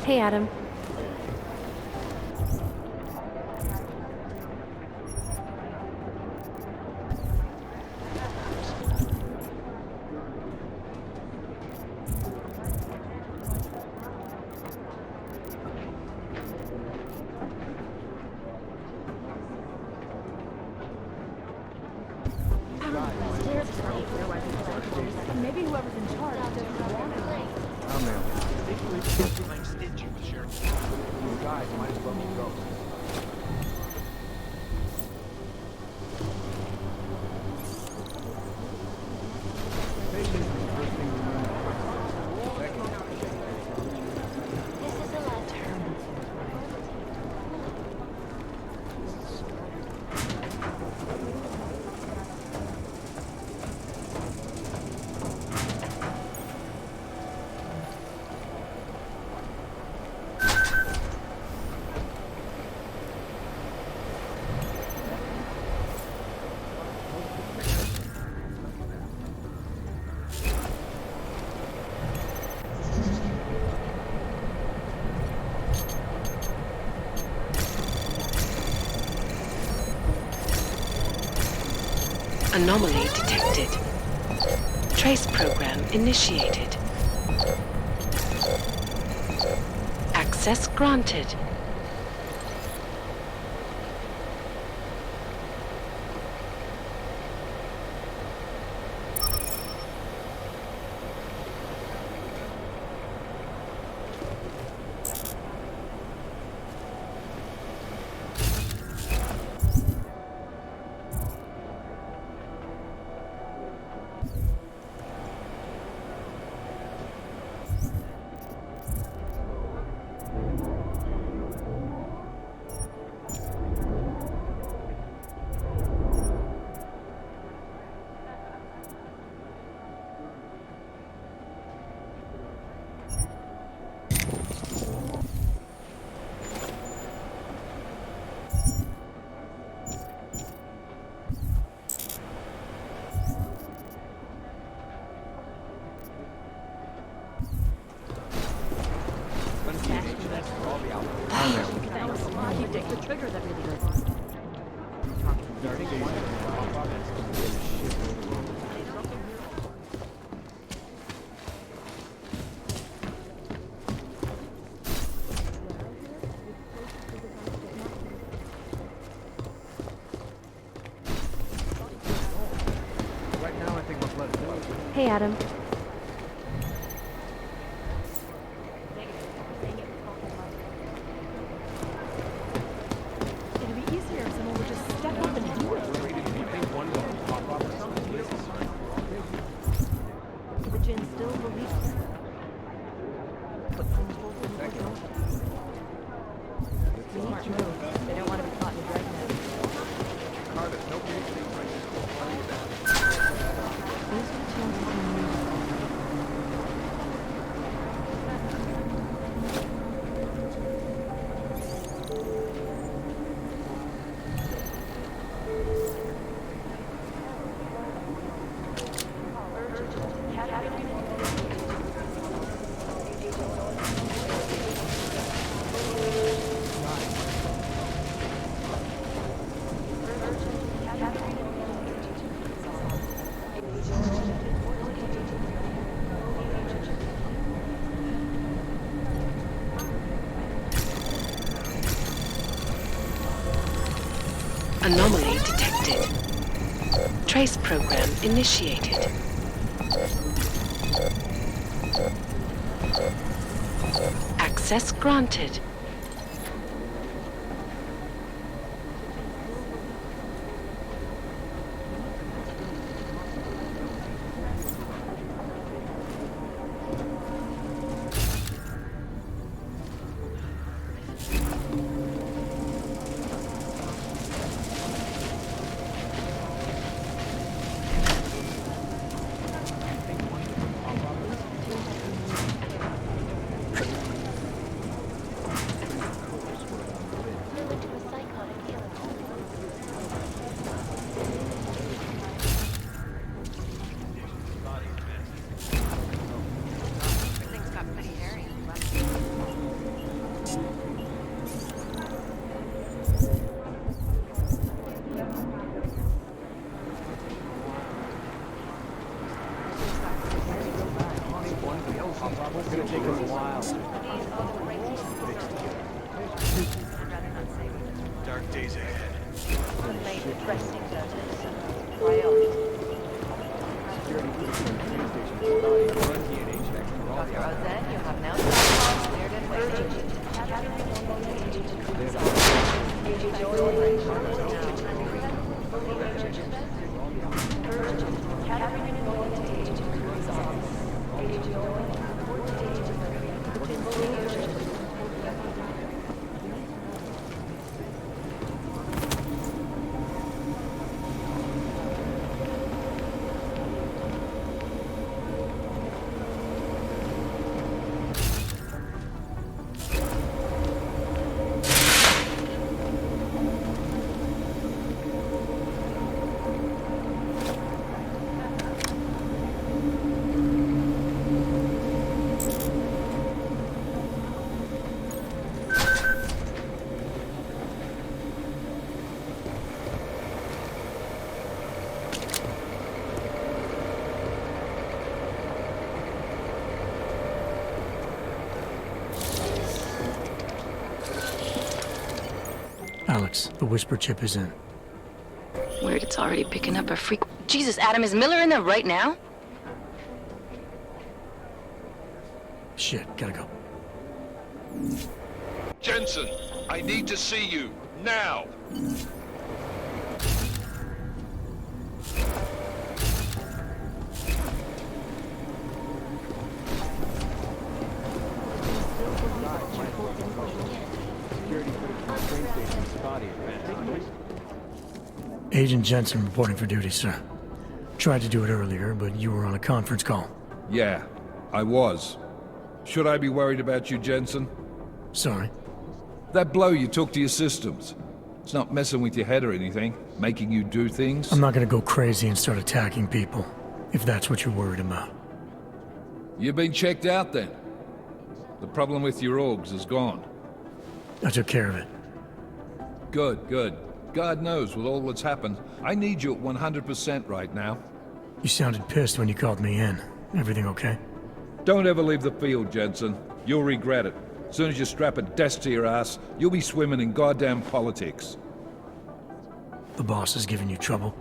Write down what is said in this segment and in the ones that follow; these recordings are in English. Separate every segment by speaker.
Speaker 1: Hey, Adam.
Speaker 2: Maybe whoever's in charge doesn't want it.
Speaker 3: I'm stingy with your you guys might as well go.
Speaker 4: Anomaly detected. Trace program initiated. Access granted.
Speaker 2: The trigger that really good.
Speaker 3: Right now I think we'll let it go.
Speaker 1: Hey, Adam.
Speaker 2: It'd be easier if someone would just step up and do it.
Speaker 3: You think one will pop up or something?
Speaker 2: The Jinn still believes. But smart move. They don't want to be caught in the dragnet.
Speaker 3: Carter, nobody thinks right now. Tell you that.
Speaker 2: Those are the chances we need.
Speaker 4: Anomaly detected. Trace program initiated. Access granted.
Speaker 3: It's gonna take us a while.
Speaker 2: I'd rather not say what
Speaker 1: Dark days ahead.
Speaker 2: made the dressing notice. Priority.
Speaker 3: Security police on the train station spotted a run DNA check for all the
Speaker 2: Dr.
Speaker 3: items.
Speaker 2: Ozan, you have now cleared and waiting.
Speaker 5: Alex, the whisper chip is in.
Speaker 6: Weird, it's already picking up a freak. Jesus, Adam, is Miller in there right now?
Speaker 5: Shit, gotta go.
Speaker 1: Jensen, I need to see you. Now!
Speaker 3: Security footage from the train station spotted a van.
Speaker 5: Agent Jensen reporting for duty, sir. Tried to do it earlier, but you were on a conference call.
Speaker 7: Yeah, I was. Should I be worried about you, Jensen?
Speaker 5: Sorry.
Speaker 7: That blow you took to your systems. It's not messing with your head or anything, making you do things?
Speaker 5: I'm not gonna go crazy and start attacking people, if that's what you're worried about.
Speaker 7: You've been checked out then. The problem with your orgs is gone.
Speaker 5: I took care of it.
Speaker 7: Good, good. God knows with all that's happened, I need you at 100% right now.
Speaker 5: You sounded pissed when you called me in. Everything okay?
Speaker 7: Don't ever leave the field, Jensen. You'll regret it. As soon as you strap a desk to your ass, you'll be swimming in goddamn politics.
Speaker 5: The boss is giving you trouble?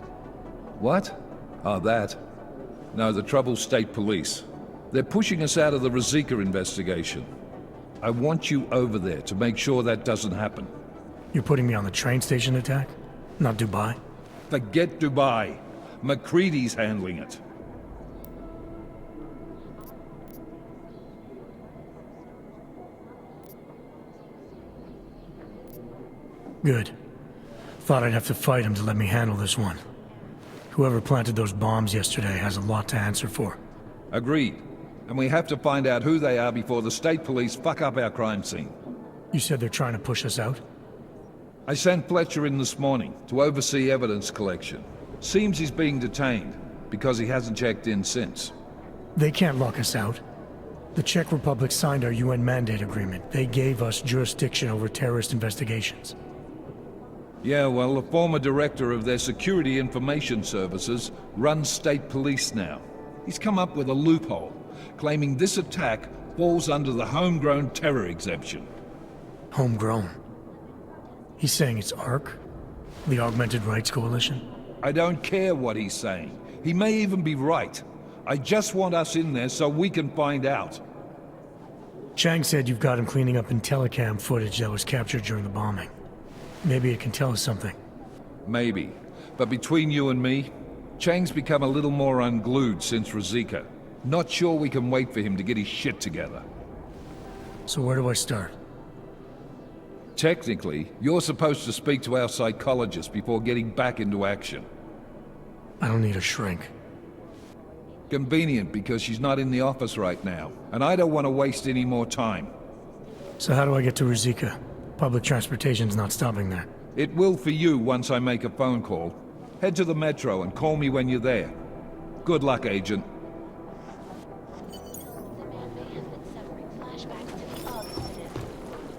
Speaker 7: What? Oh, that? No, the trouble's state police. They're pushing us out of the Rosika investigation. I want you over there to make sure that doesn't happen.
Speaker 5: You're putting me on the train station attack? Not Dubai?
Speaker 7: Forget Dubai. McCready's handling it.
Speaker 5: Good. Thought I'd have to fight him to let me handle this one. Whoever planted those bombs yesterday has a lot to answer for.
Speaker 7: Agreed. And we have to find out who they are before the state police fuck up our crime scene.
Speaker 5: You said they're trying to push us out?
Speaker 7: I sent Fletcher in this morning to oversee evidence collection. Seems he's being detained, because he hasn't checked in since.
Speaker 5: They can't lock us out. The Czech Republic signed our UN mandate agreement. They gave us jurisdiction over terrorist investigations.
Speaker 7: Yeah, well, the former director of their security information services runs state police now. He's come up with a loophole, claiming this attack falls under the homegrown terror exemption.
Speaker 5: Homegrown. He's saying it's ARC? The Augmented Rights Coalition?
Speaker 7: I don't care what he's saying. He may even be right. I just want us in there so we can find out.
Speaker 5: Chang said you've got him cleaning up Intellicam footage that was captured during the bombing. Maybe it can tell us something.
Speaker 7: Maybe. But between you and me, Chang's become a little more unglued since Rosika. Not sure we can wait for him to get his shit together.
Speaker 5: So where do I start?
Speaker 7: Technically, you're supposed to speak to our psychologist before getting back into action.
Speaker 5: I don't need a shrink.
Speaker 7: Convenient because she's not in the office right now, and I don't want to waste any more time.
Speaker 5: So how do I get to Rosika? Public transportation's not stopping there.
Speaker 7: It will for you once I make a phone call. Head to the metro and call me when you're there. Good luck, Agent.
Speaker 8: The man may have been suffering flashbacks to the augmented.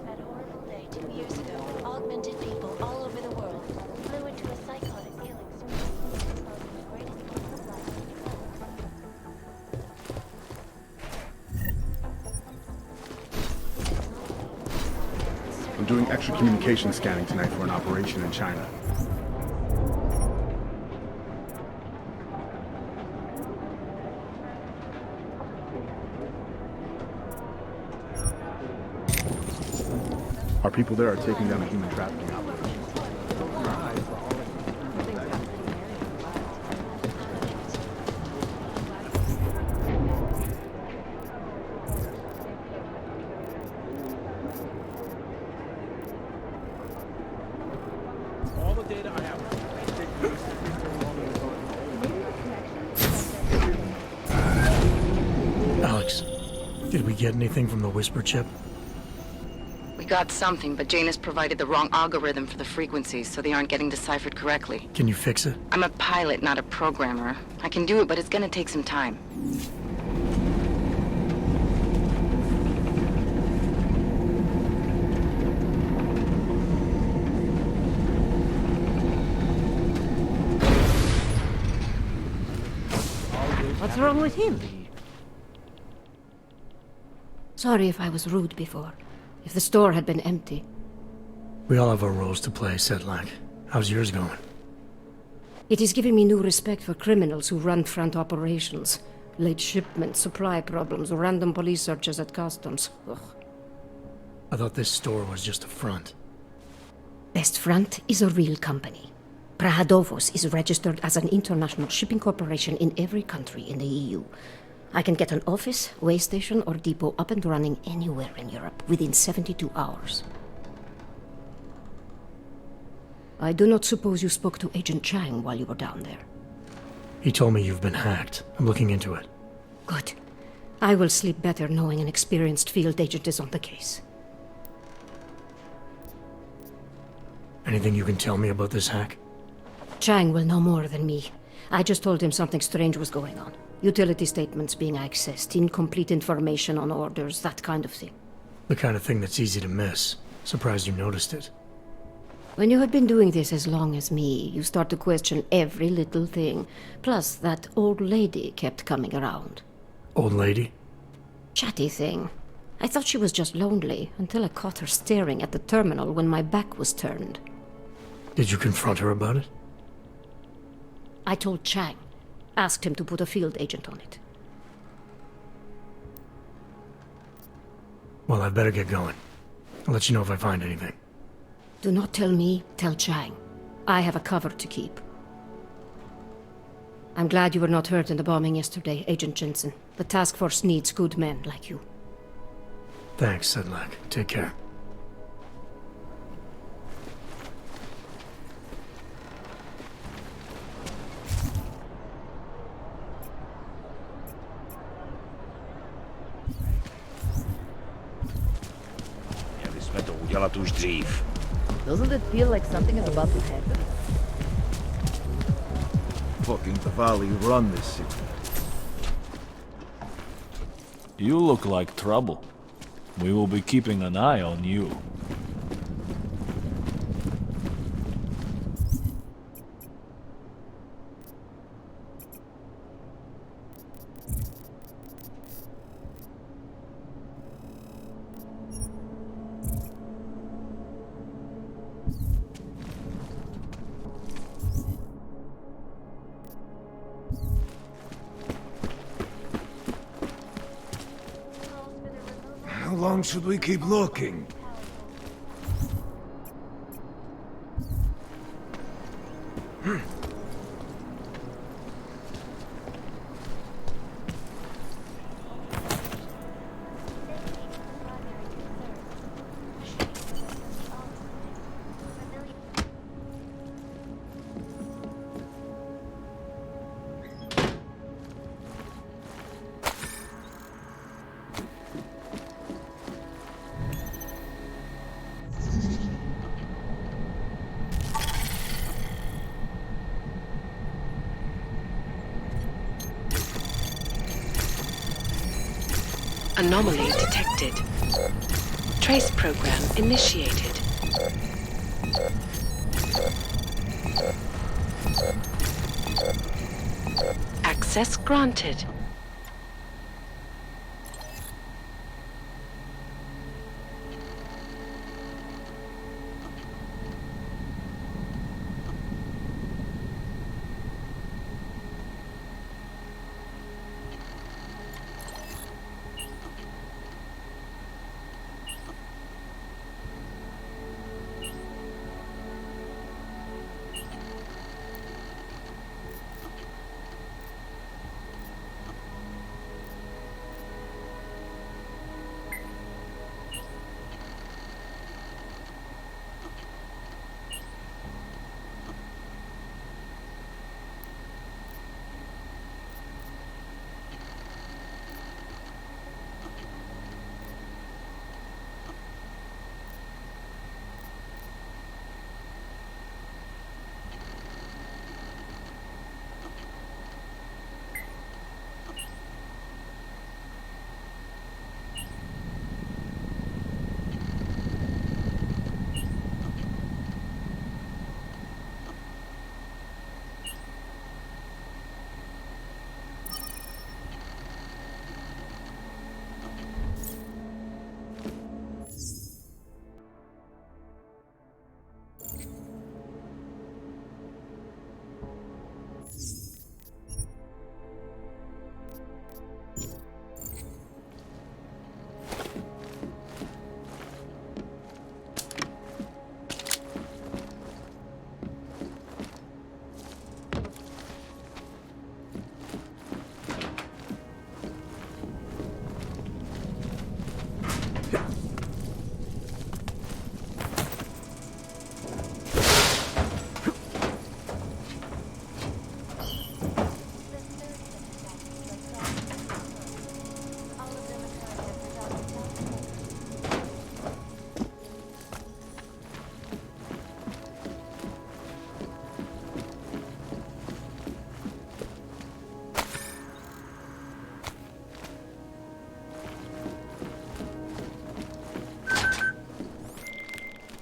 Speaker 8: That horrible day 2 years ago when augmented people all over the world flew into a psychotic killing spree, causing the greatest loss of life.
Speaker 9: I'm doing extra communication scanning tonight for an operation in China. Our people there are taking down a human trafficking operation.
Speaker 3: All the data I have.
Speaker 5: Alex, did we get anything from the Whisper chip?
Speaker 6: We got something, but Jane has provided the wrong algorithm for the frequencies, so they aren't getting deciphered correctly.
Speaker 5: Can you fix it?
Speaker 6: I'm a pilot, not a programmer. I can do it, but it's gonna take some time.
Speaker 2: What's wrong with him? Sorry if I was rude before. If the store had been empty.
Speaker 5: We all have our roles to play, Sedlak. How's yours going?
Speaker 2: It is giving me new respect for criminals who run front operations. Late shipments, supply problems, random police searches at customs. Ugh.
Speaker 5: I thought this store was just a front.
Speaker 2: Best Front is a real company. Prahadovos is registered as an international shipping corporation in every country in the EU. I can get an office, way station, or depot up and running anywhere in Europe within 72 hours. I do not suppose you spoke to Agent Chang while you were down there.
Speaker 5: He told me you've been hacked. I'm looking into it.
Speaker 2: Good. I will sleep better knowing an experienced field agent is on the case.
Speaker 5: Anything you can tell me about this hack?
Speaker 2: Chang will know more than me. I just told him something strange was going on. Utility statements being accessed, incomplete information on orders, that kind of thing.
Speaker 5: The kind of thing that's easy to miss. Surprised you noticed it.
Speaker 2: When you have been doing this as long as me, you start to question every little thing. Plus, that old lady kept coming around.
Speaker 5: Old lady?
Speaker 2: Chatty thing. I thought she was just lonely, until I caught her staring at the terminal when my back was turned.
Speaker 5: Did you confront her about it?
Speaker 2: I told Chang. Asked him to put a field agent on it.
Speaker 5: Well, I'd better get going. I'll let you know if I find anything.
Speaker 2: Do not tell me, tell Chang. I have a cover to keep. I'm glad you were not hurt in the bombing yesterday, Agent Jensen. The task force needs good men like you.
Speaker 5: Thanks, Sedlak. Take care.
Speaker 2: Doesn't it feel like something is about to happen?
Speaker 10: Fucking Tavali run this city.
Speaker 11: You look like trouble. We will be keeping an eye on you.
Speaker 10: How long should we keep looking?
Speaker 4: Anomaly detected. Trace program initiated. Access granted.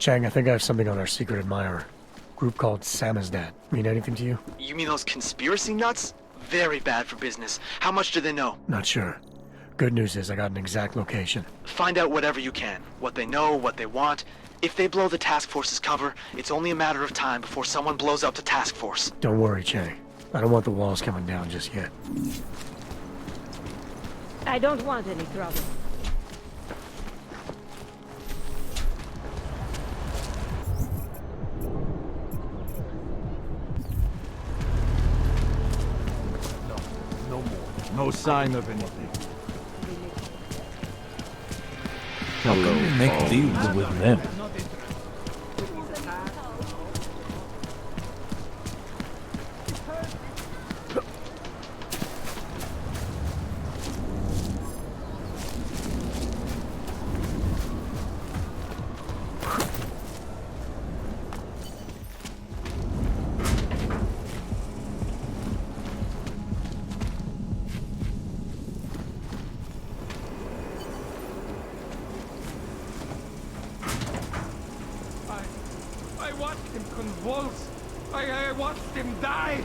Speaker 5: Chang, I think I have something on our secret admirer. Group called Samizdat. Mean anything to you?
Speaker 12: You mean those conspiracy nuts? Very bad for business. How much do they know?
Speaker 5: Not sure. Good news is I got an exact location.
Speaker 12: Find out whatever you can. What they know, what they want. If they blow the task force's cover, it's only a matter of time before someone blows up the task force.
Speaker 5: Don't worry, Chang. I don't want the walls coming down just yet.
Speaker 13: I don't want any trouble.
Speaker 10: No more. No sign of anything.
Speaker 11: How come you make deals with them?
Speaker 10: I watched him convulse. I watched him die.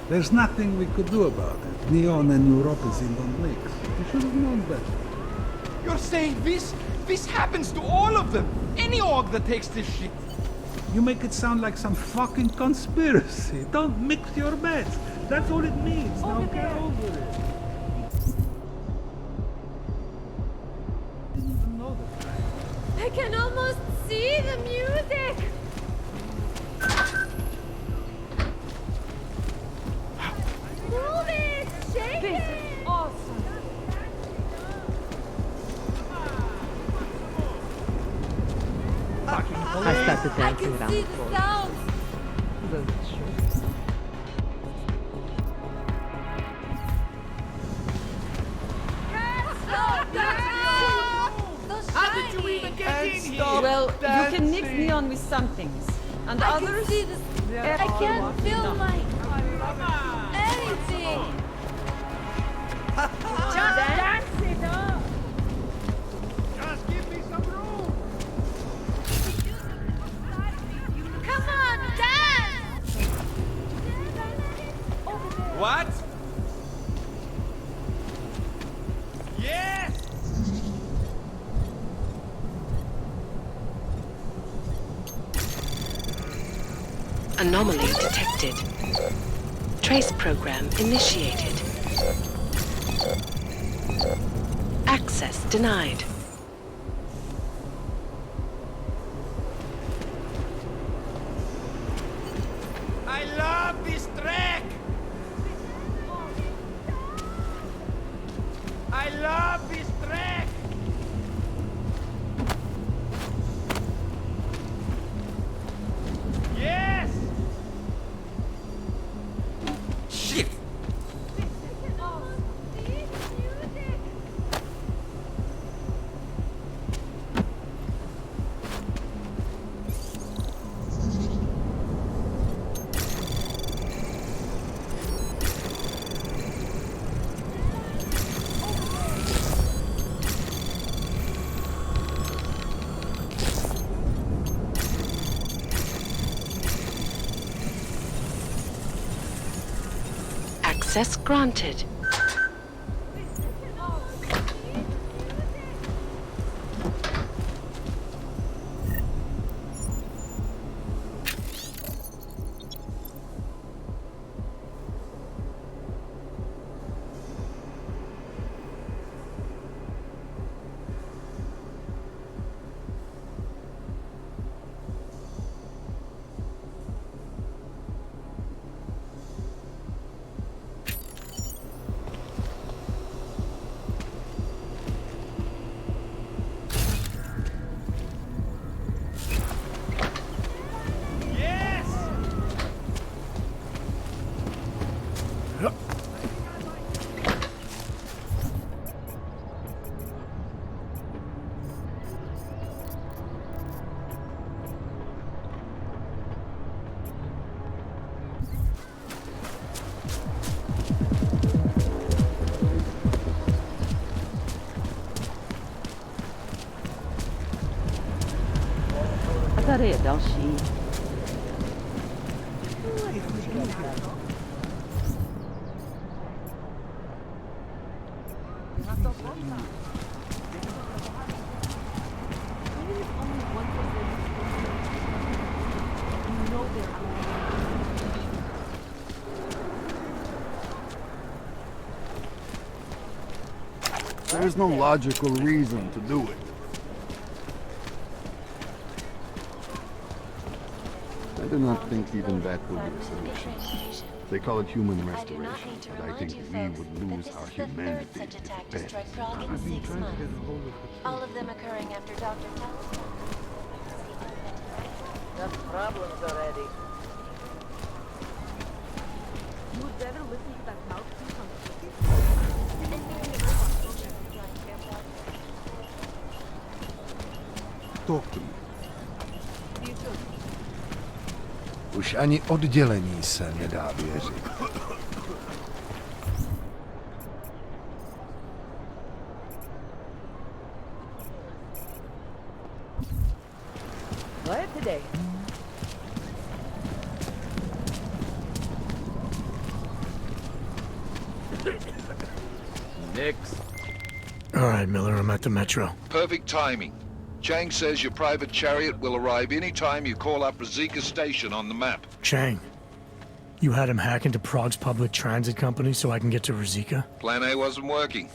Speaker 10: There's nothing we could do about it. Neon and Europe is in on lakes. You should have known better.
Speaker 14: You're saying this? This happens to all of them. Any org that takes this shit.
Speaker 10: You make it sound like some fucking conspiracy. Don't mix your bets. That's all it means. Now get over it. Didn't even know that.
Speaker 13: I can almost see the music! Move it! Shake it! This is awesome!
Speaker 15: I started dancing around
Speaker 13: see the sounds!
Speaker 14: How did you even get in here?
Speaker 15: Well, you can mix neon with some things. And
Speaker 13: I
Speaker 15: others...
Speaker 13: can see this. I can't feel my anything. Just dance it up.
Speaker 14: Just give me some room.
Speaker 13: Come on, dance.
Speaker 14: What? Yes!
Speaker 4: Anomaly detected. Trace program initiated. Access denied.
Speaker 14: I love this track! I love this track! Yes! Shit!
Speaker 4: Access granted.
Speaker 15: stare další.
Speaker 9: There's no logical reason to do it. I do not think even that would be a solution. They call it human restoration, but I think we would lose our humanity if it fails.
Speaker 8: I've been trying to get a hold of the all of them occurring after Dr. Telescope.
Speaker 16: Got problems already.
Speaker 13: You would better listen to that mouthpiece on
Speaker 10: Talk to me. Už ani oddělení se nedá věřit.
Speaker 16: What today?
Speaker 1: Next.
Speaker 5: All right, Miller, I'm at the Metro.
Speaker 1: Perfect timing. Chang says your private chariot will arrive any time you call up Rizika Station on the map.
Speaker 5: Chang, you had him hack into Prague's public transit company so I can get to Rizika?
Speaker 1: Plan A wasn't working.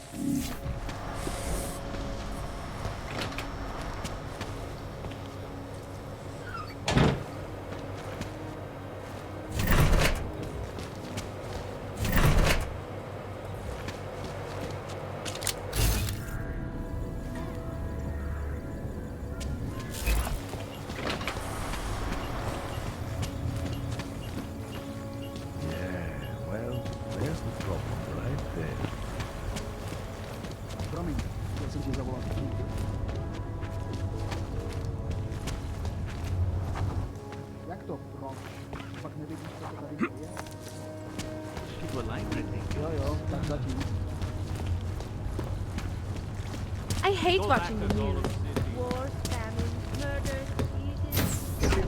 Speaker 13: I hate watching the news. Wars, famine, murders, diseases.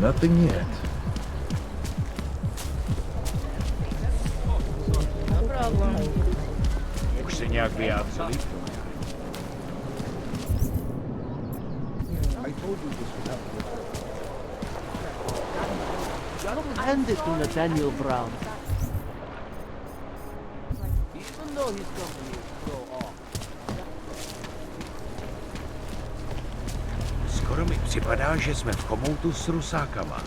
Speaker 10: Nothing yet.
Speaker 13: No problem.
Speaker 17: Už se nějak vyjádřili?
Speaker 16: Hand it to Nathaniel Brown. Even though his company is pro-off.
Speaker 17: Skoro mi připadá, že jsme v komoutu s Rusákama.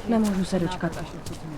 Speaker 15: Nemůžu se dočkat, až něco změní.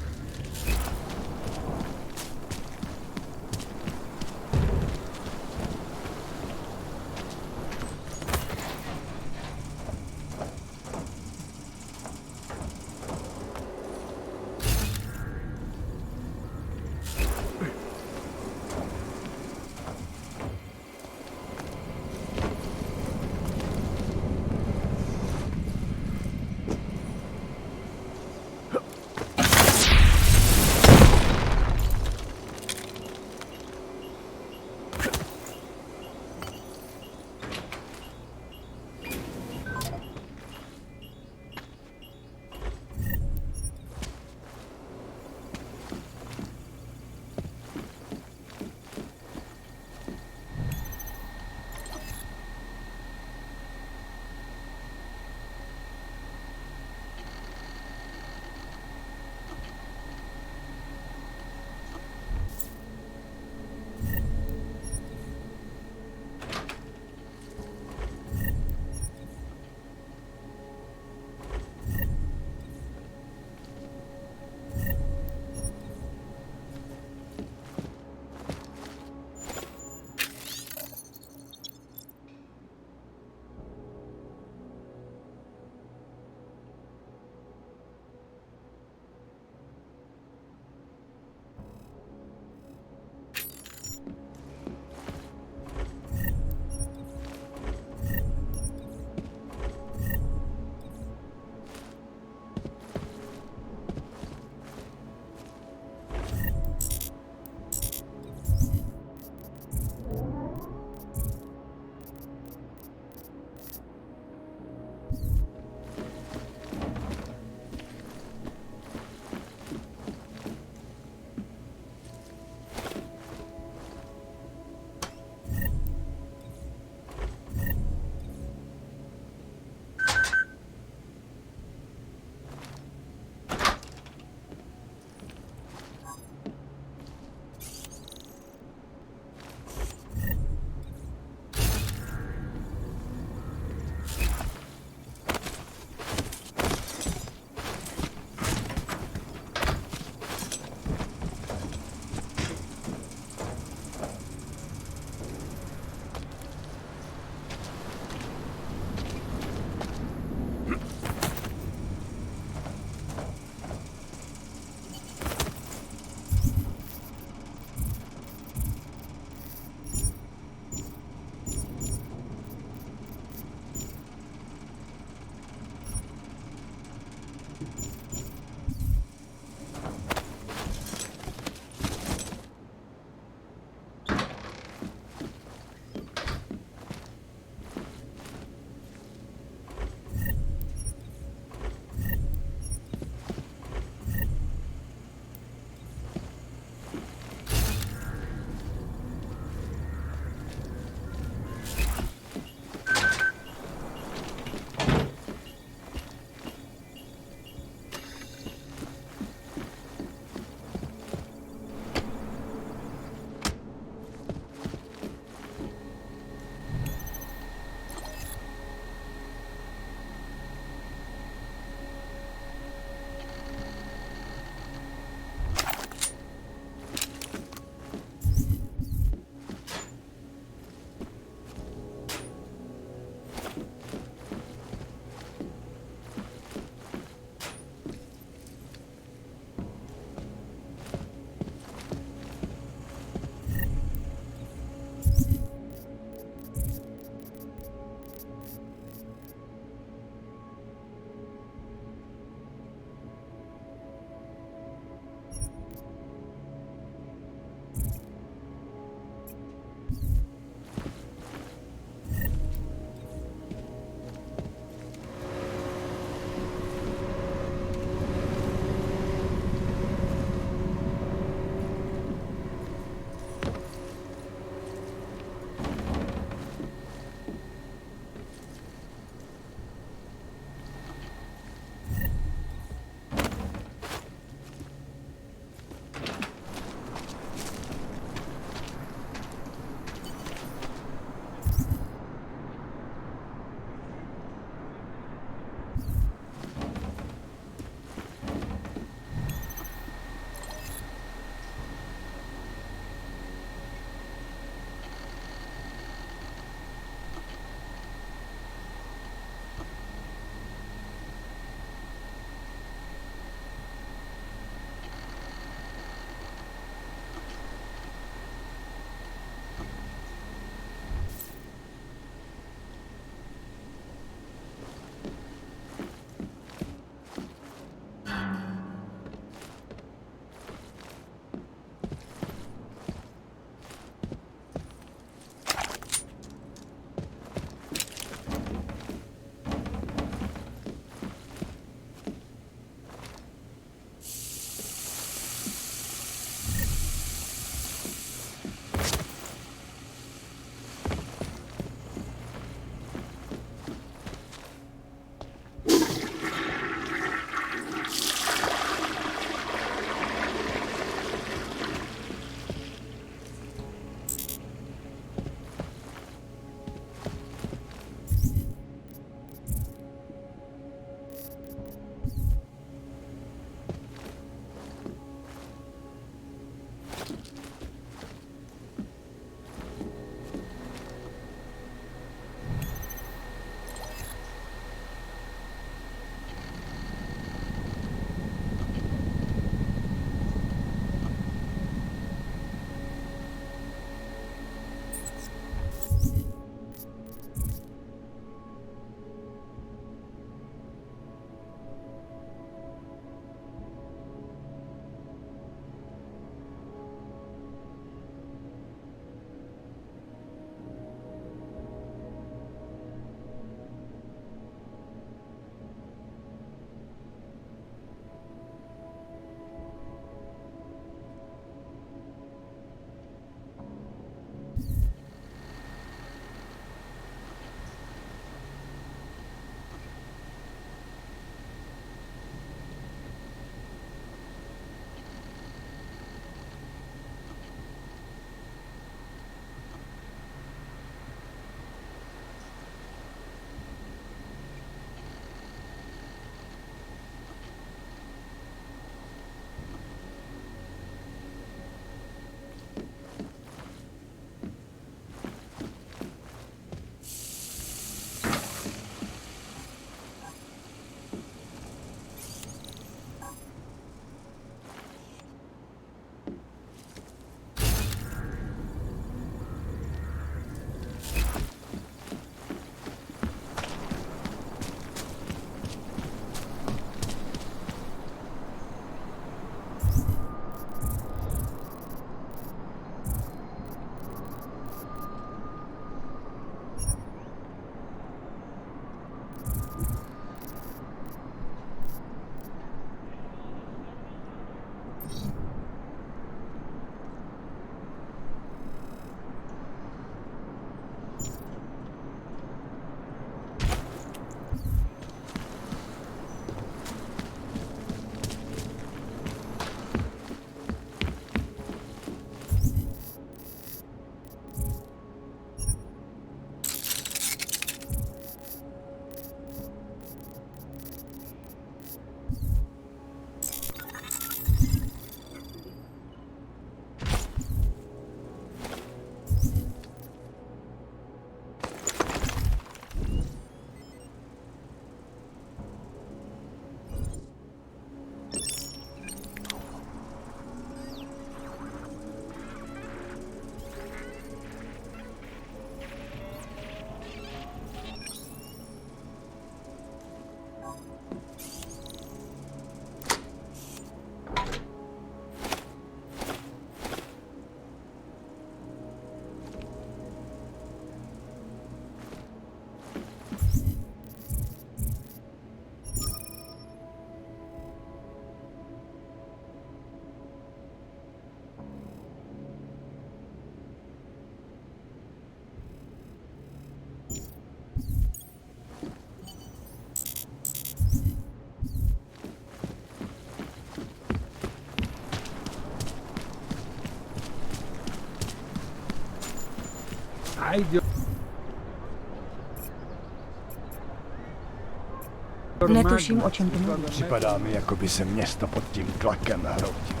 Speaker 18: Netuším, o čem to mluvíš.
Speaker 17: Připadá mi, jako by se město pod tím tlakem hroutilo.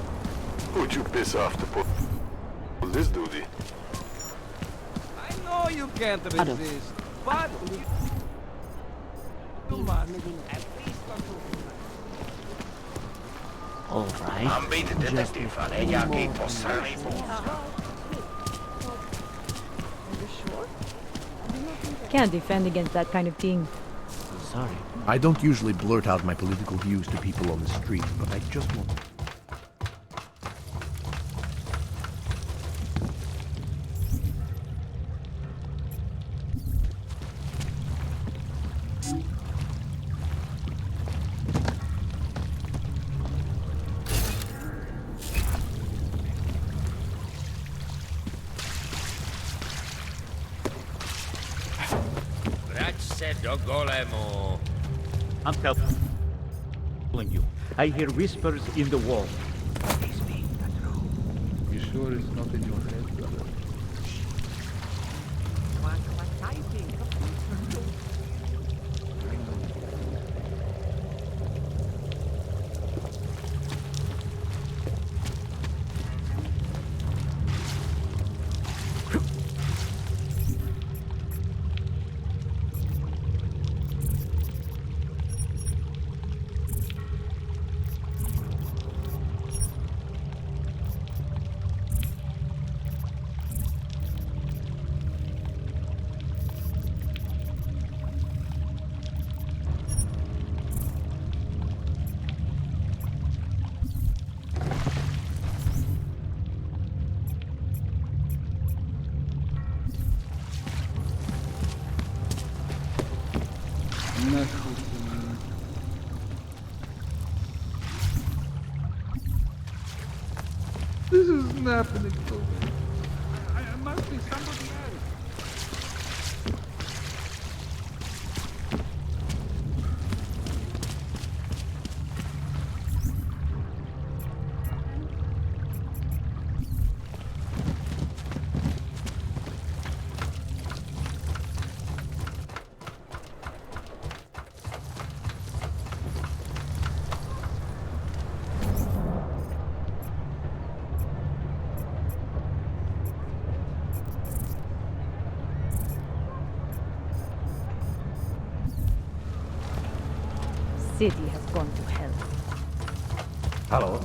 Speaker 9: Would you piss off the this dude?
Speaker 14: I know you can't resist, but
Speaker 16: All right.
Speaker 17: I'm beat detective a nějaký posraný
Speaker 15: Can't defend against that kind of thing.
Speaker 17: Sorry.
Speaker 19: I don't usually blurt out my political views to people on the street, but I just want...
Speaker 17: Vrať se do golemu.
Speaker 16: I'm telling you. I hear whispers in the wall.
Speaker 10: You sure it's not in your head, brother? This isn't happening to me. I must be somebody else.
Speaker 15: City has gone to hell.
Speaker 17: Hello.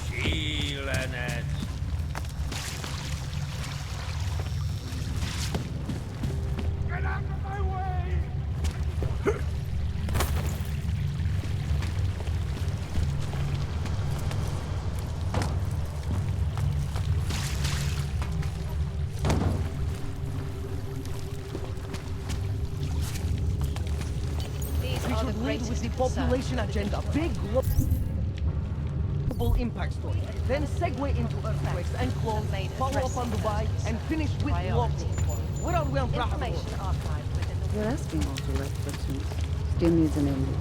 Speaker 17: Šílenec. Get out of my way!
Speaker 20: We should lead with the population agenda. Big global impact story. Then segue into earthquakes and clones, follow up on Dubai, and finish with local. Where are we on Praha?
Speaker 18: You're asking all the right questions. Still needs an ending.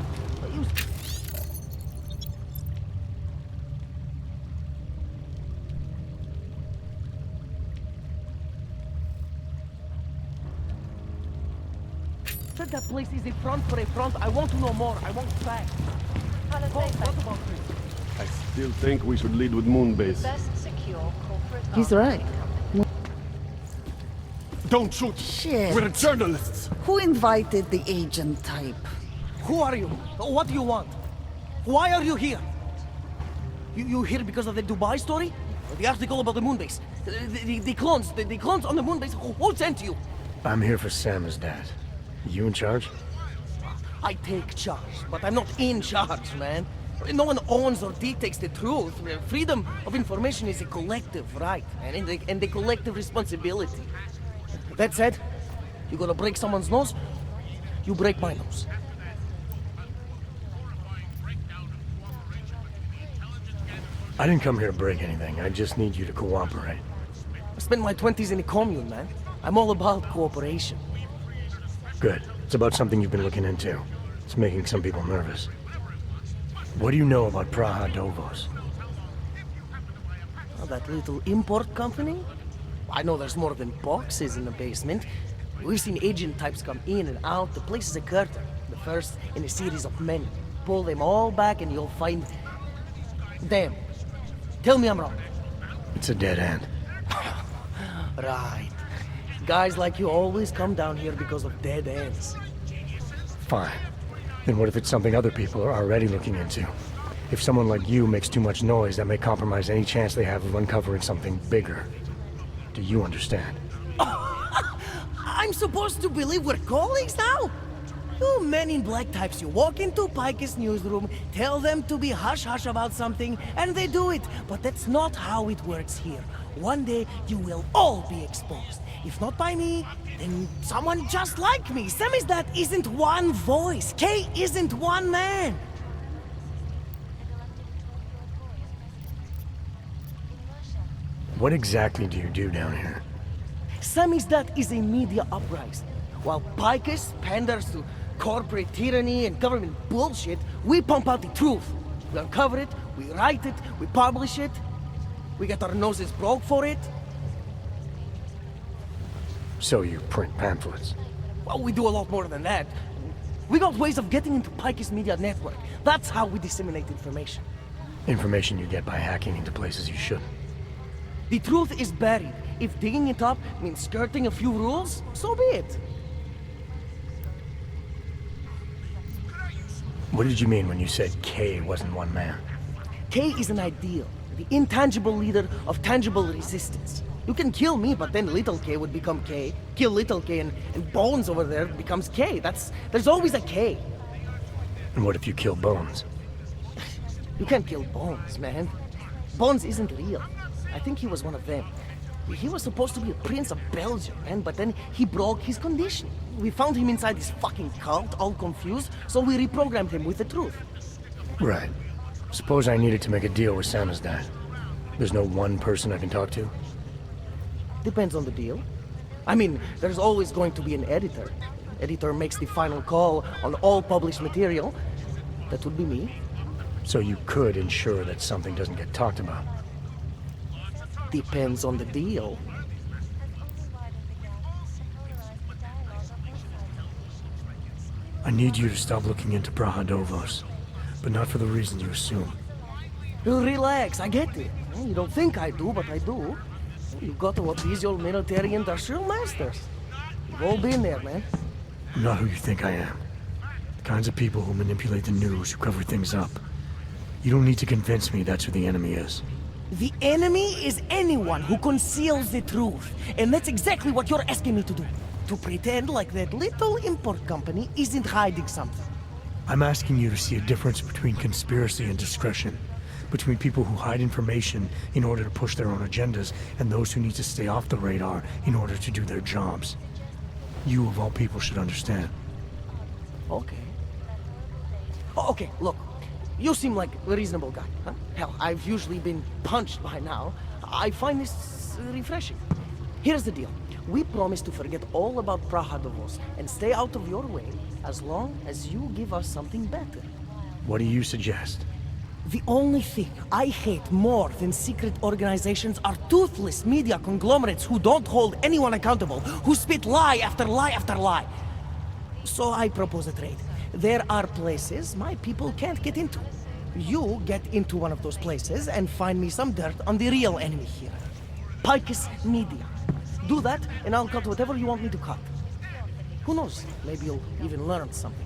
Speaker 20: Said that place is a front for a front. I want to know more. I want facts. What about this?
Speaker 9: I still think we should lead with Moonbase.
Speaker 18: He's right.
Speaker 14: Don't shoot!
Speaker 18: Shit.
Speaker 14: We're journalists!
Speaker 18: Who invited the agent type?
Speaker 20: Who are you? What do you want? Why are you here? You here because of the Dubai story? The article about the moonbase? The clones on the moonbase? Who sent you?
Speaker 5: I'm here for Sam's dad. You in charge?
Speaker 20: I take charge, but I'm not in charge, man. No one owns or dictates the truth. Freedom of information is a collective right, and a collective responsibility. That said, you gonna break someone's nose? You break my nose.
Speaker 5: I didn't come here to break anything. I just need you to cooperate.
Speaker 20: I spent my 20s in a commune, man. I'm all about cooperation.
Speaker 5: Good. It's about something you've been looking into. It's making some people nervous. What do you know about Praha Dovos?
Speaker 20: Oh, that little import company? I know there's more than boxes in the basement. We've seen agent types come in and out. The place is a curtain. The first in a series of many. Pull them all back and you'll find... Damn. Tell me I'm wrong.
Speaker 5: It's a dead end.
Speaker 20: Right. Guys like you always come down here because of dead ends.
Speaker 5: Fine. Then what if it's something other people are already looking into? If someone like you makes too much noise, that may compromise any chance they have of uncovering something bigger. Do you understand?
Speaker 20: I'm supposed to believe we're colleagues now? You men in black types, you walk into Pike's newsroom, tell them to be hush-hush about something, and they do it. But that's not how it works here. One day, you will all be exposed. If not by me, then someone just like me. Samizdat isn't one voice. K isn't one man.
Speaker 5: What exactly do you do down here?
Speaker 20: Samizdat is a media uprising. While Picus panders to corporate tyranny and government bullshit, we pump out the truth. We uncover it, we write it, we publish it. We get our noses broke for it.
Speaker 5: So you print pamphlets?
Speaker 20: Well, we do a lot more than that. We got ways of getting into Pike's media network. That's how we disseminate information.
Speaker 5: Information you get by hacking into places you shouldn't.
Speaker 20: The truth is buried. If digging it up means skirting a few rules, so be it.
Speaker 5: What did you mean when you said K wasn't one man?
Speaker 20: K is an ideal, the intangible leader of tangible resistance. You can kill me, but then little K would become K. Kill little K and Bones over there becomes K. There's always a K.
Speaker 5: And what if you kill Bones?
Speaker 20: You can't kill Bones, man. Bones isn't real. I think he was one of them. He was supposed to be a prince of Belgium, man, but then he broke his condition. We found him inside this fucking cult, all confused, so we reprogrammed him with the truth.
Speaker 5: Right. Suppose I needed to make a deal with Samizdat. There's no one person I can talk to?
Speaker 20: Depends on the deal. I mean, there's always going to be an editor. Editor makes the final call on all published material. That would be me.
Speaker 5: So you could ensure that something doesn't get talked about?
Speaker 20: Depends on the deal.
Speaker 5: I need you to stop looking into Praha Dovos, but not for the reason you assume.
Speaker 20: Relax, I get it. You don't think I do, but I do. You got to appease your military industrial masters. We've all been there, man.
Speaker 5: I'm not who you think I am. The kinds of people who manipulate the news, who cover things up. You don't need to convince me that's who the enemy is.
Speaker 20: The enemy is anyone who conceals the truth. And that's exactly what you're asking me to do. To pretend like that little import company isn't hiding something.
Speaker 5: I'm asking you to see a difference between conspiracy and discretion. Between people who hide information in order to push their own agendas and those who need to stay off the radar in order to do their jobs. You, of all people, should understand.
Speaker 20: Okay. Okay, look. You seem like a reasonable guy, huh? Hell, I've usually been punched by now. I find this refreshing. Here's the deal. We promise to forget all about Praha Dovos and stay out of your way as long as you give us something better.
Speaker 5: What do you suggest?
Speaker 20: The only thing I hate more than secret organizations are toothless media conglomerates who don't hold anyone accountable, who spit lie after lie after lie. So I propose a trade. There are places my people can't get into. You get into one of those places and find me some dirt on the real enemy here. Picus Media. Do that, and I'll cut whatever you want me to cut. Who knows? Maybe you'll even learn something.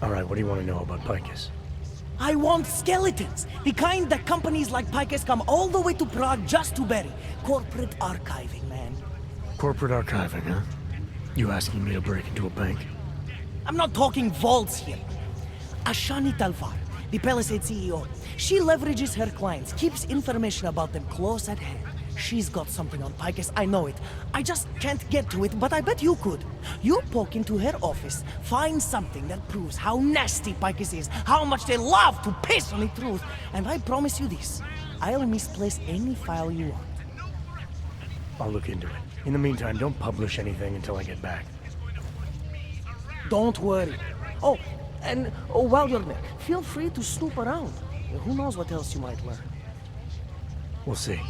Speaker 5: All right, what do you want to know about Picus?
Speaker 20: I want skeletons! The kind that companies like Picus come all the way to Prague just to bury. Corporate archiving, man.
Speaker 5: Corporate archiving, huh? You asking me to break into a bank?
Speaker 20: I'm not talking vaults here. Ashani Talvar, the Palisade CEO, she leverages her clients, keeps information about them close at hand. She's got something on Picus, I know it. I just can't get to it, but I bet you could. You poke into her office, find something that proves how nasty Picus is, how much they love to piss on the truth, and I promise you this, I'll misplace any file you want.
Speaker 5: I'll look into it. In the meantime, don't publish anything until I get back.
Speaker 20: Don't worry. Oh, and while you're there, feel free to snoop around. Who knows what else you might learn.
Speaker 5: We'll see.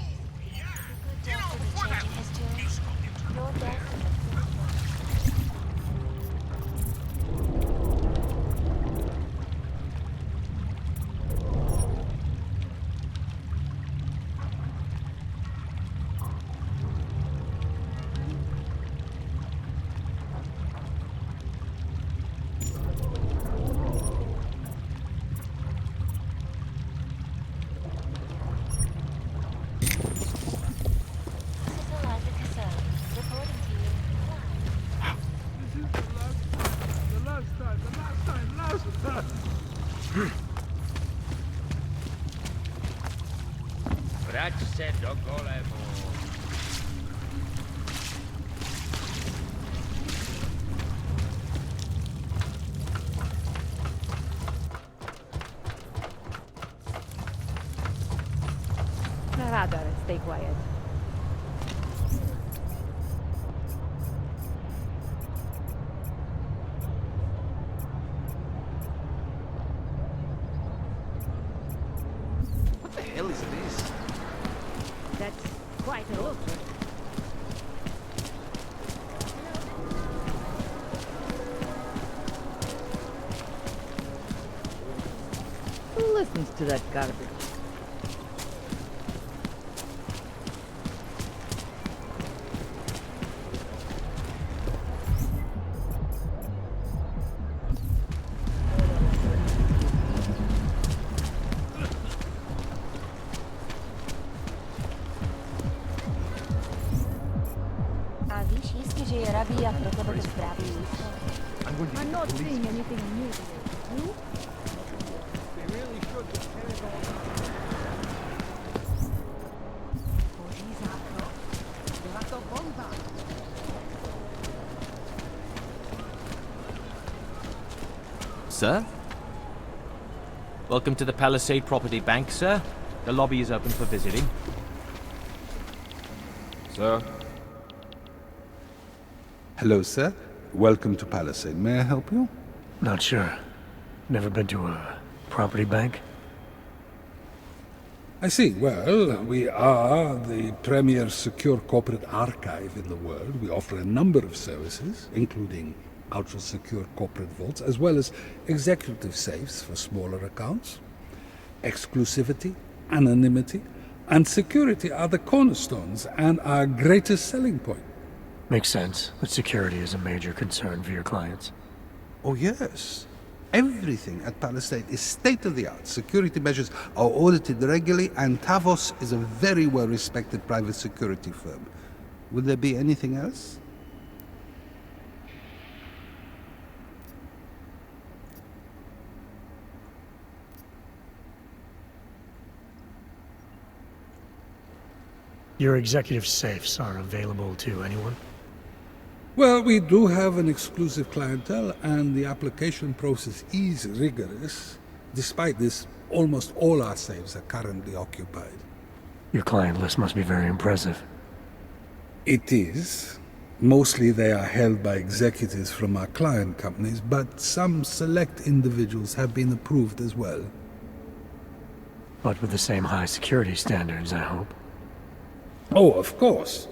Speaker 13: Radar, stay quiet.
Speaker 14: What the hell is this?
Speaker 13: That's quite a look.
Speaker 18: Who listens to that garbage?
Speaker 13: I'm not seeing anything new. You?
Speaker 14: They really should just turn it on.
Speaker 21: Sir? Welcome to the Palisade Property Bank, sir. The lobby is open for visiting.
Speaker 10: Sir? Hello, sir. Welcome to Palisade. May I help you?
Speaker 5: Not sure. Never been to a property bank?
Speaker 10: I see. Well, we are the premier secure corporate archive in the world. We offer a number of services, including ultra-secure corporate vaults, as well as executive safes for smaller accounts. Exclusivity, anonymity, and security are the cornerstones and our greatest selling point.
Speaker 5: Makes sense, but security is a major concern for your clients.
Speaker 10: Oh, yes. Everything at Palisade is state-of-the-art. Security measures are audited regularly, and Tavos is a very well-respected private security firm. Would there be anything else?
Speaker 5: Your executive safes are available to anyone?
Speaker 10: Well, we do have an exclusive clientele, and the application process is rigorous. Despite this, almost all our safes are currently occupied.
Speaker 5: Your client list must be very impressive.
Speaker 10: It is. Mostly they are held by executives from our client companies, but some select individuals have been approved as well.
Speaker 5: But with the same high security standards, I hope.
Speaker 10: Oh, of course.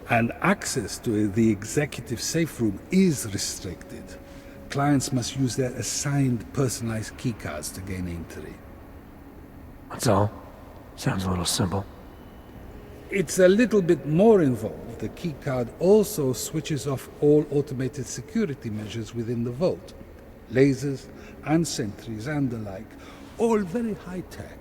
Speaker 10: And access to the executive safe room is restricted. Clients must use their assigned personalized keycards to gain entry.
Speaker 5: That's all? Sounds a little simple.
Speaker 10: It's a little bit more involved. The keycard also switches off all automated security measures within the vault. Lasers and sentries and the like. All very high-tech.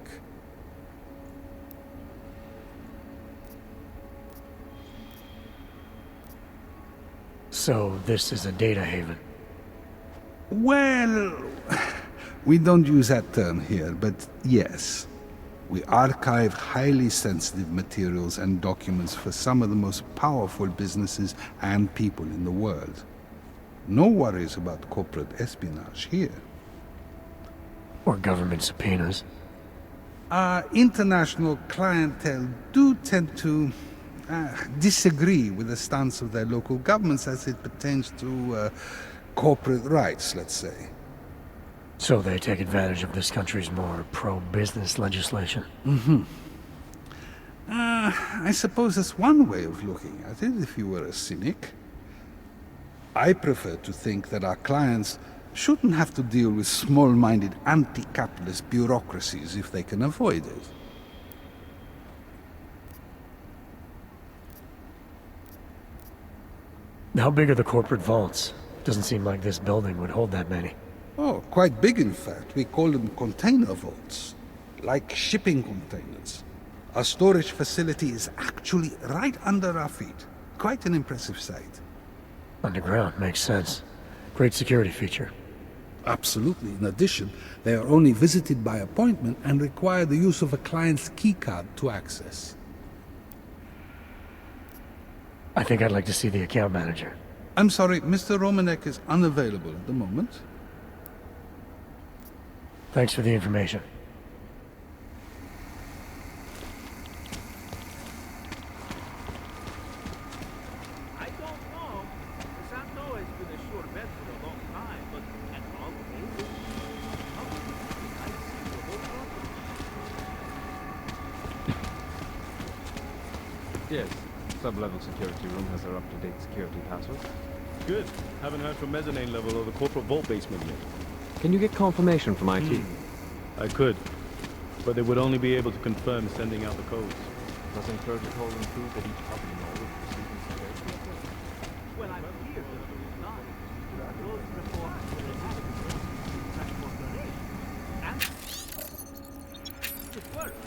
Speaker 5: So this is a data haven?
Speaker 10: Well, we don't use that term here, but yes. We archive highly sensitive materials and documents for some of the most powerful businesses and people in the world. No worries about corporate espionage here.
Speaker 5: Or government subpoenas.
Speaker 10: Our international clientele do tend to disagree with the stance of their local governments as it pertains to corporate rights, let's say.
Speaker 5: So they take advantage of this country's more pro-business legislation.
Speaker 10: Mm-hmm. I suppose that's one way of looking at it, if you were a cynic. I prefer to think that our clients shouldn't have to deal with small-minded anti-capitalist bureaucracies if they can avoid it.
Speaker 5: How big are the corporate vaults? Doesn't seem like this building would hold that many.
Speaker 10: Oh, quite big in fact. We call them container vaults, like shipping containers. Our storage facility is actually right under our feet. Quite an impressive sight.
Speaker 5: Underground, makes sense. Great security feature.
Speaker 10: Absolutely. In addition, they are only visited by appointment and require the use of a client's keycard to access.
Speaker 5: I think I'd like to see the account manager.
Speaker 10: I'm sorry, Mr. Romanek is unavailable at the moment.
Speaker 5: Thanks for the information.
Speaker 16: I don't know. Santo has been a sure bet for a long time, but at all cases, I see the whole property.
Speaker 3: Yes. Sub-level security room has their up-to-date security password.
Speaker 7: Good. Haven't heard from mezzanine level or the corporate vault basement yet.
Speaker 3: Can you get confirmation from IT?
Speaker 7: I could, but they would only be able to confirm sending out the codes.
Speaker 3: Doesn't protocol include that each company knows receiving security?
Speaker 16: Well, I'm here to not. Those reforms will inadequate such corporation. And it works.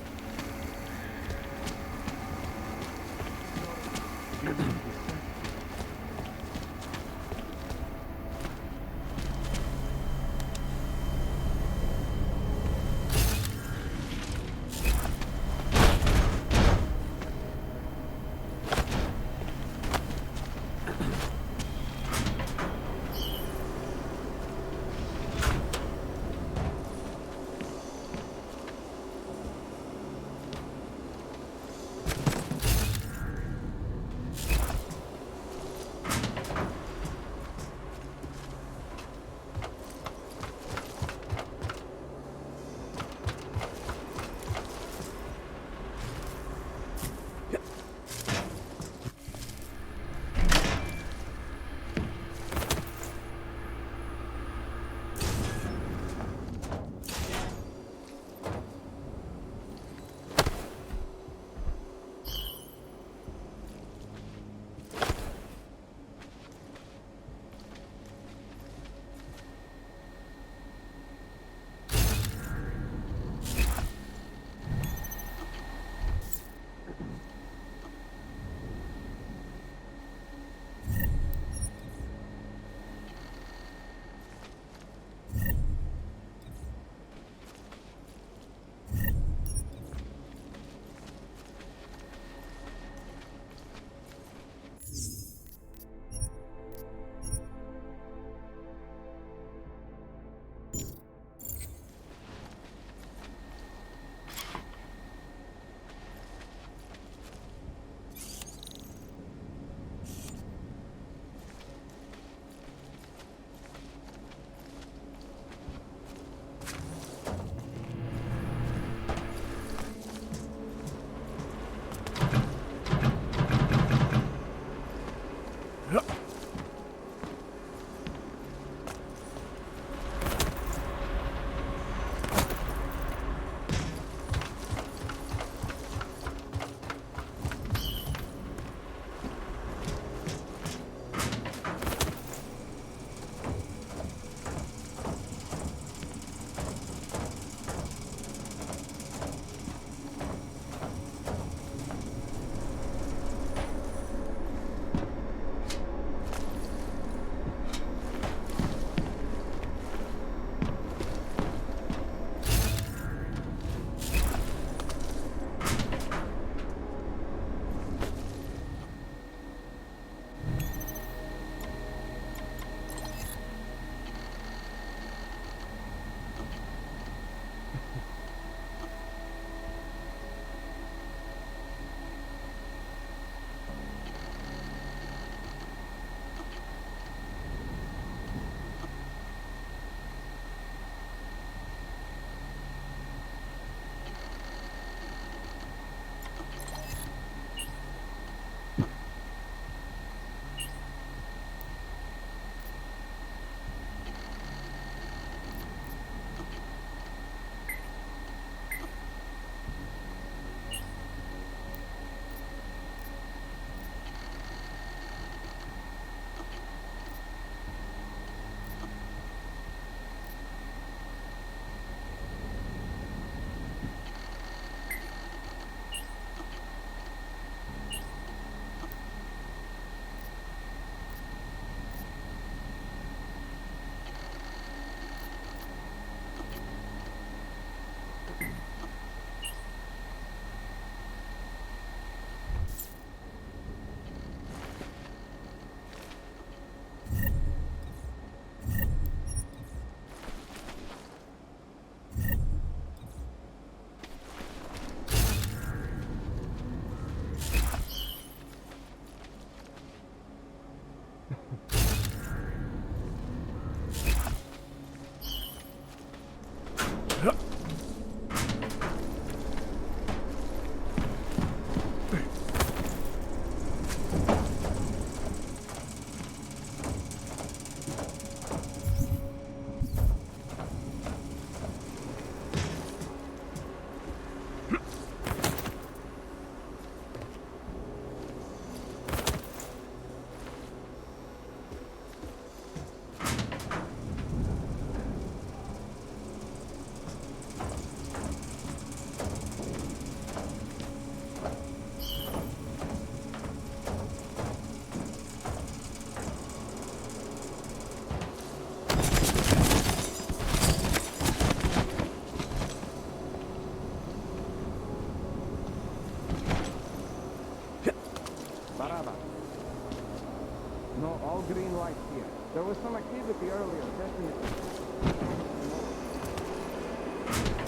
Speaker 3: with the earlier testament.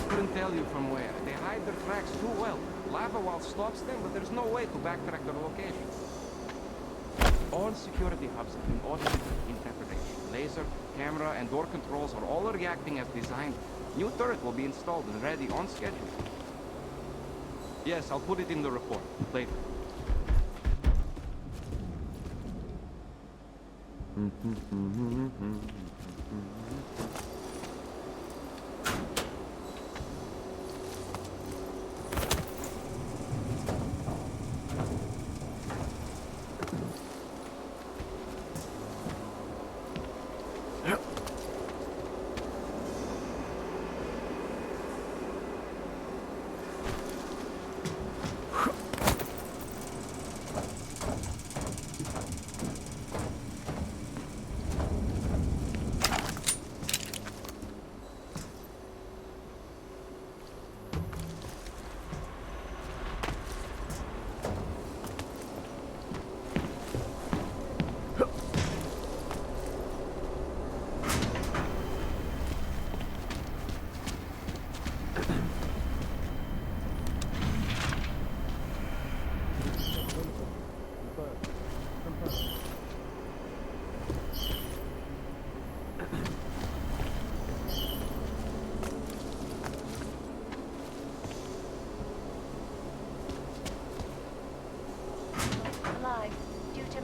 Speaker 14: Couldn't tell you from where. They hide their tracks too well. Lava wall stops them, but there's no way to backtrack their location. All security hubs have been automated interpretation. Laser, camera, and door controls are all reacting as designed. New turret will be installed and ready on schedule. Yes, I'll put it in the report later.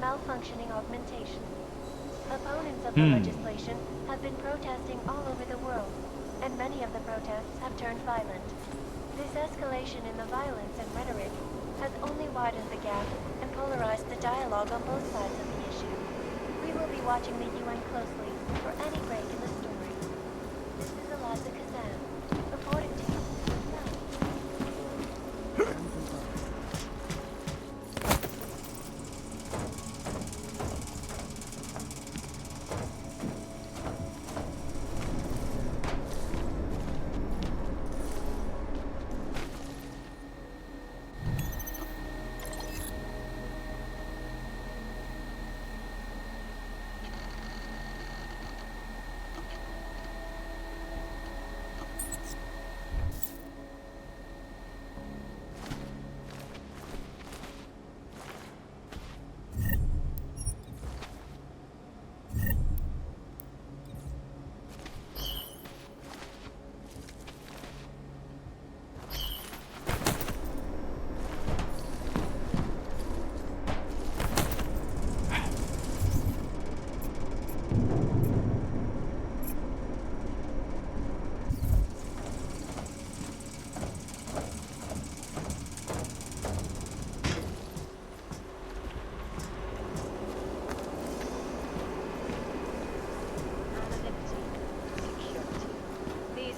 Speaker 8: Malfunctioning augmentation. Opponents of the legislation have been protesting all over the world, and many of the protests have turned violent. This escalation in the violence and rhetoric has only widened the gap and polarized the dialogue on both sides of the issue. We will be watching the UN closely for any break in the story. This is Eliza Kazan, reporting to you.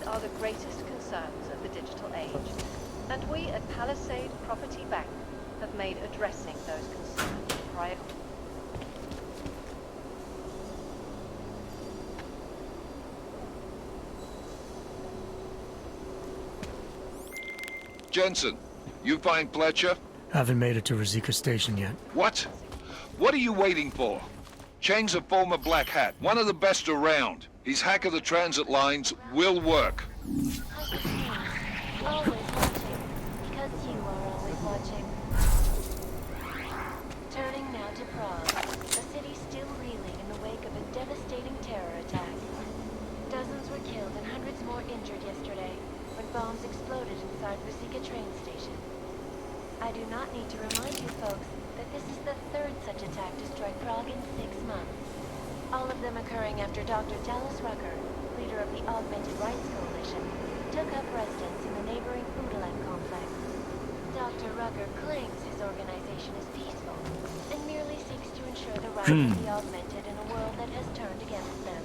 Speaker 6: Are the greatest concerns of the digital age, and we at Palisade Property Bank have made addressing those concerns a priority.
Speaker 1: Jensen, you find Fletcher?
Speaker 5: Haven't made it to Rosika Station yet.
Speaker 1: What? What are you waiting for? Chang's a former black hat, one of the best around. His hack of the transit lines will work.
Speaker 8: Always watching, because you are always watching. Turning now to Prague, a city still reeling in the wake of a devastating terror attack. Dozens were killed and hundreds more injured yesterday when bombs exploded inside Rosika train station. I do not need to remind you folks that this is the third such attack to strike Prague in 6 months. All of them occurring after Dr. Dallas Rucker, leader of the Augmented Rights Coalition, took up residence in the neighboring Udalan complex. Dr. Rucker claims his organization is peaceful and merely seeks to ensure the rights of the augmented in a world that has turned against them.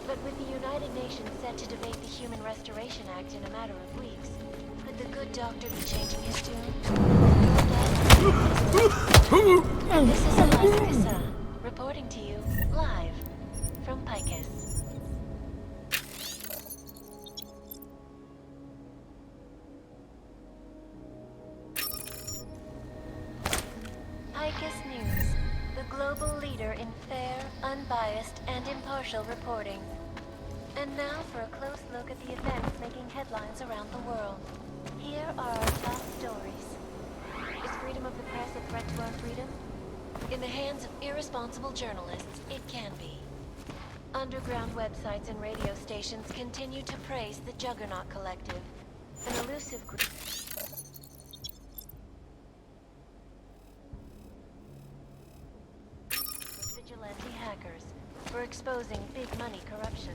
Speaker 8: But with the United Nations set to debate the Human Restoration Act in a matter of weeks, could the good doctor be changing his tune? This is Eliza Kazan, reporting to you live from Picus. Picus News, the global leader in fair, unbiased, and impartial reporting. And now for a close look at the events making headlines around the world. Here are our top stories. Is freedom of the press a threat to our freedom? In the hands of irresponsible journalists, it can be. Underground websites and radio stations continue to praise the Juggernaut Collective, an elusive group. Vigilante hackers for exposing big money corruption.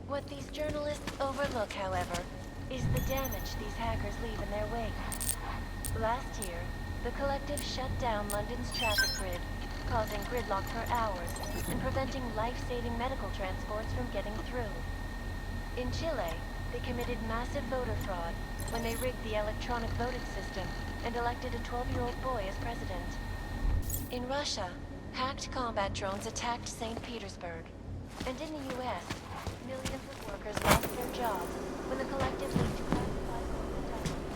Speaker 8: What these journalists overlook, however, is the damage these hackers leave in their wake. Last year, the collective shut down London's traffic grid, causing gridlock for hours and preventing life-saving medical transports from getting through. In Chile, they committed massive voter fraud when they rigged the electronic voting system and elected a 12-year-old boy as president. In Russia, hacked combat drones attacked St. Petersburg. And in the US, millions of workers lost their jobs when the collective leaked classified corporate documents.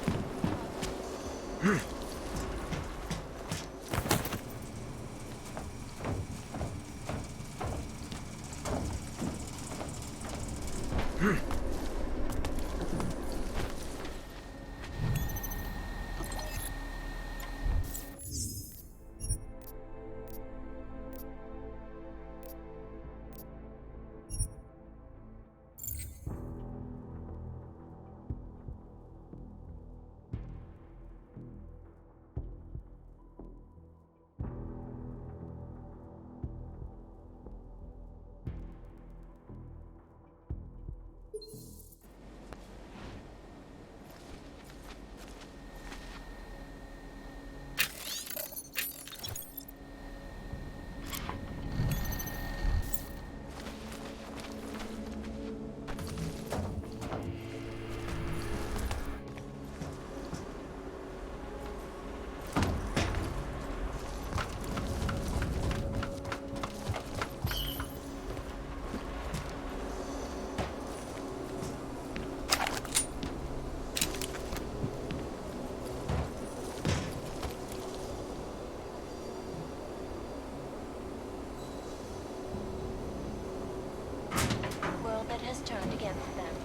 Speaker 8: Has turned against them.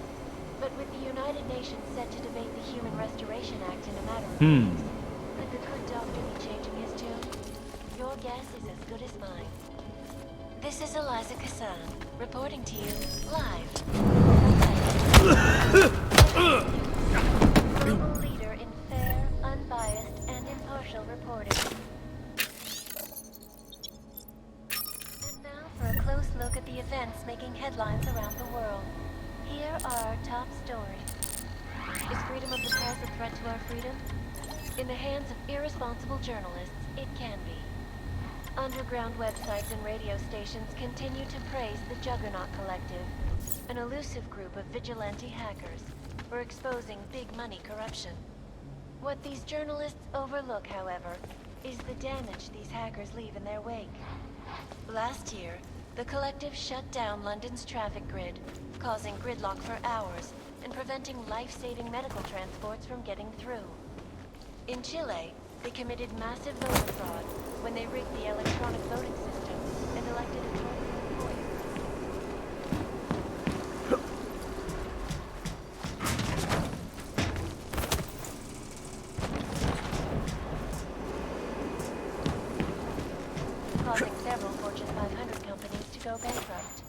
Speaker 8: But with the United Nations set to debate the Human Restoration Act in a matter of weeks, could the good doctor be changing his tune? Your guess is as good as mine. This is Eliza Kassan, reporting to you live. Global leader in fair, unbiased, and impartial reporting. For a close look at the events making headlines around the world. Here are our top stories. Is freedom of the press a threat to our freedom? In the hands of irresponsible journalists, it can be. Underground websites and radio stations continue to praise the Juggernaut Collective, an elusive group of vigilante hackers, for exposing big money corruption. What these journalists overlook, however, is the damage these hackers leave in their wake. Last year, the collective shut down London's traffic grid, causing gridlock for hours and preventing life-saving medical transports from getting through. In Chile, they committed massive voter fraud when they rigged the electronic voting system and elected a 12-year-old boy. Causing several Fortune 500 companies to go bankrupt.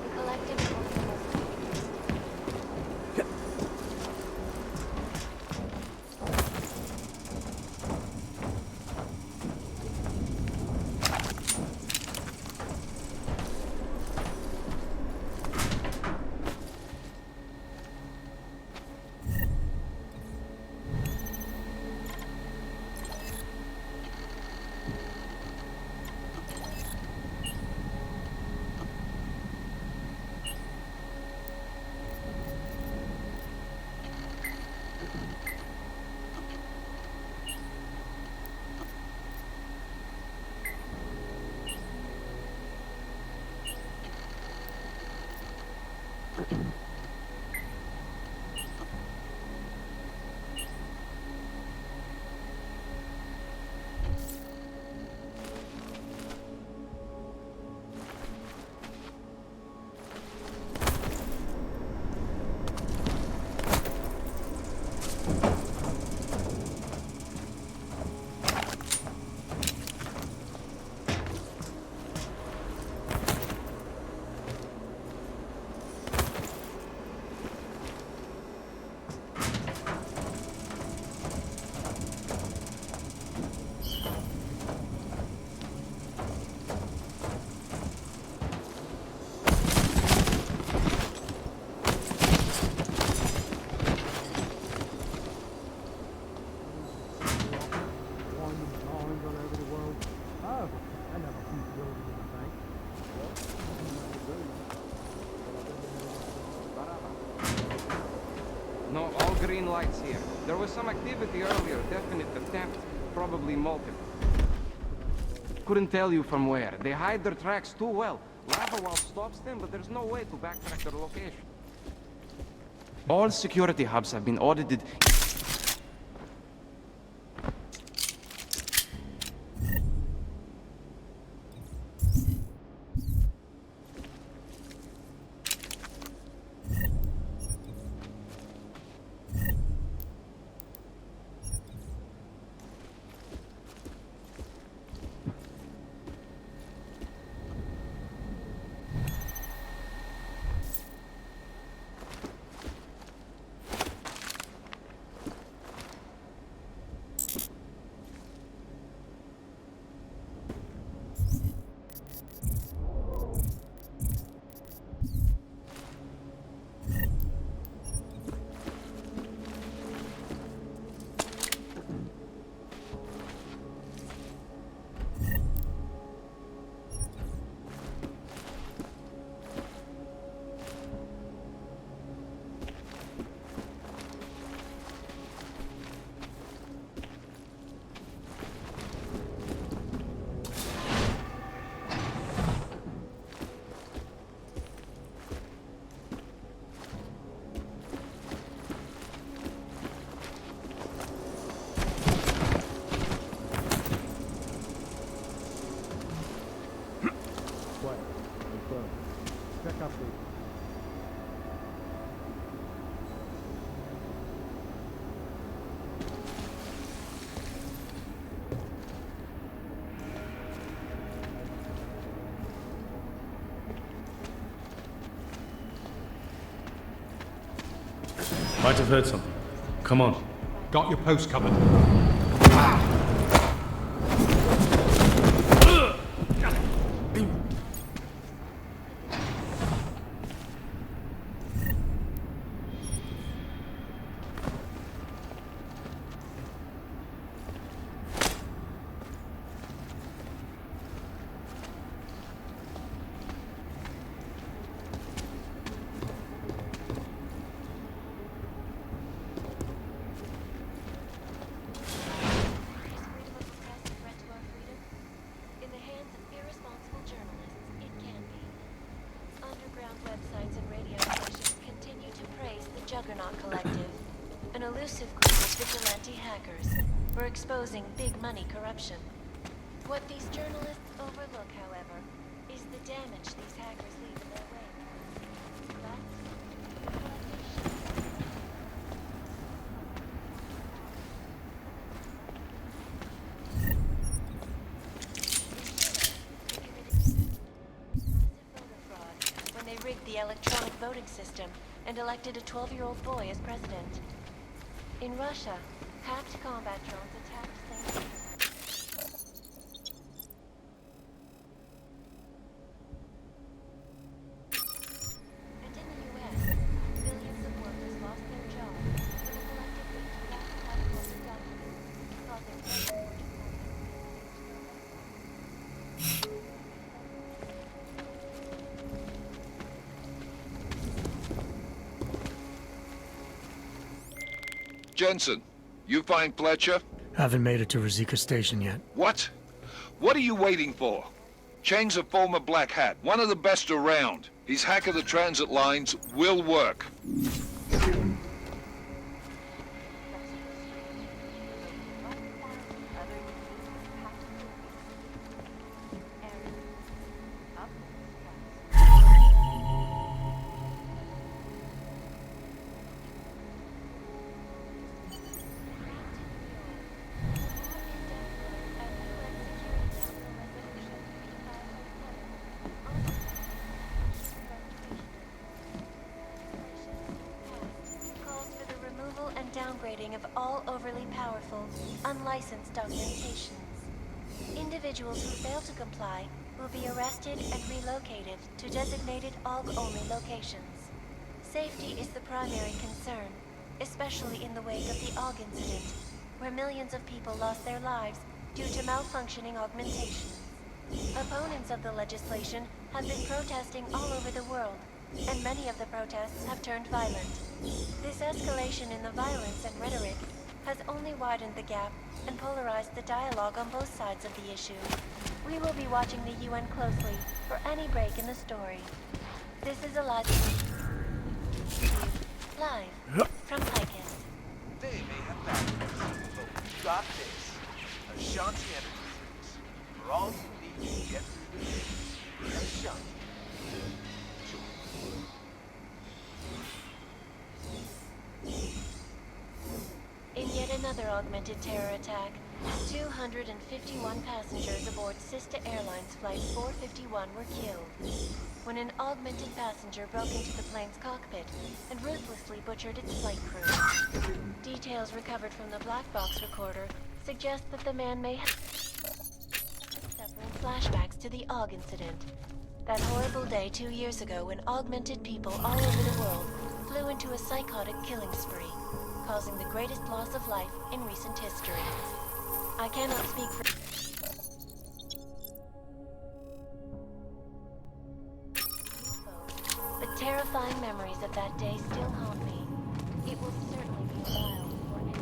Speaker 8: The collective is one of the most
Speaker 14: green lights here. There was some activity earlier, definite attempt, probably multiple. Couldn't tell you from where. They hide their tracks too well. Lava wall stops them, but there's no way to backtrack their location. All security hubs have been audited.
Speaker 3: Check up the...
Speaker 7: Might have heard something. Come on.
Speaker 2: Got your post covered.
Speaker 8: Juggernaut Collective, an elusive group of vigilante hackers for exposing big money corruption. What these journalists overlook, however, is the damage these hackers leave in their wake. When they rigged the electronic voting system and elected a 12-year-old boy as president. In Russia, hacked combat drones attacked things. And in the US, millions of workers lost their jobs when the collective leaked classified corporate documents, causing
Speaker 1: Jensen, you find Fletcher?
Speaker 5: Haven't made it to Rosika Station yet.
Speaker 1: What? What are you waiting for? Chang's a former Black Hat, one of the best around. His hack of the transit lines will work.
Speaker 8: downgrading of all overly powerful, unlicensed augmentations. Individuals who fail to comply will be arrested and relocated to designated AUG-only locations. Safety is the primary concern, especially in the wake of the AUG incident, where millions of people lost their lives due to malfunctioning augmentations. Opponents of the legislation have been protesting all over the world, and many of the protests have turned violent. This escalation in the violence and rhetoric has only widened the gap and polarized the dialogue on both sides of the issue. We will be watching the UN closely for any break in the story. This is a live from Lycus.
Speaker 14: They may have batteries, but we've got this. Ashanti Enterprises. For all you need to get through the day. Ashanti.
Speaker 8: In yet another augmented terror attack, 251 passengers aboard Sister Airlines Flight 451 were killed when an augmented passenger broke into the plane's cockpit and ruthlessly butchered its flight crew. Details recovered from the black box recorder suggest that the man may have suffering flashbacks to the AUG incident. That horrible day 2 years ago when augmented people all over the world flew into a psychotic killing spree, causing the greatest loss of life in recent history. I cannot speak for... But terrifying memories of that day still haunt me. It will certainly be a while before anyone...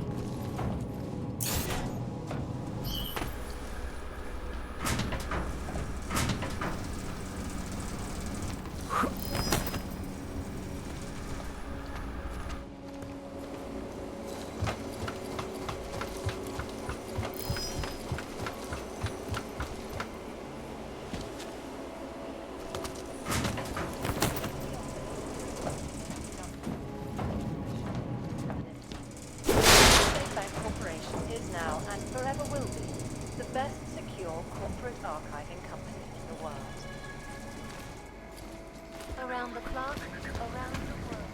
Speaker 6: and forever will be the best secure corporate archiving company in the world.
Speaker 8: Around the clock, around the world.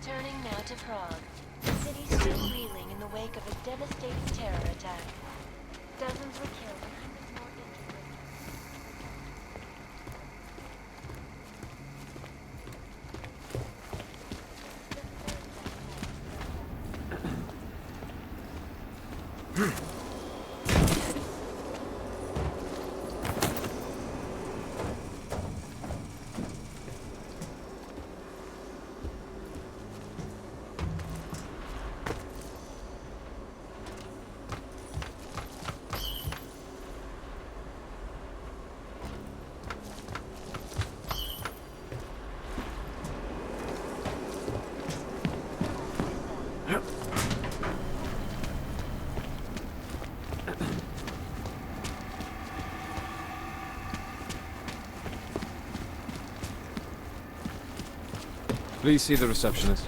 Speaker 8: Turning now to Prague. The city still reeling in the wake of a devastating terror attack. Dozens were killed and hundreds more injured.
Speaker 2: Please see the receptionist.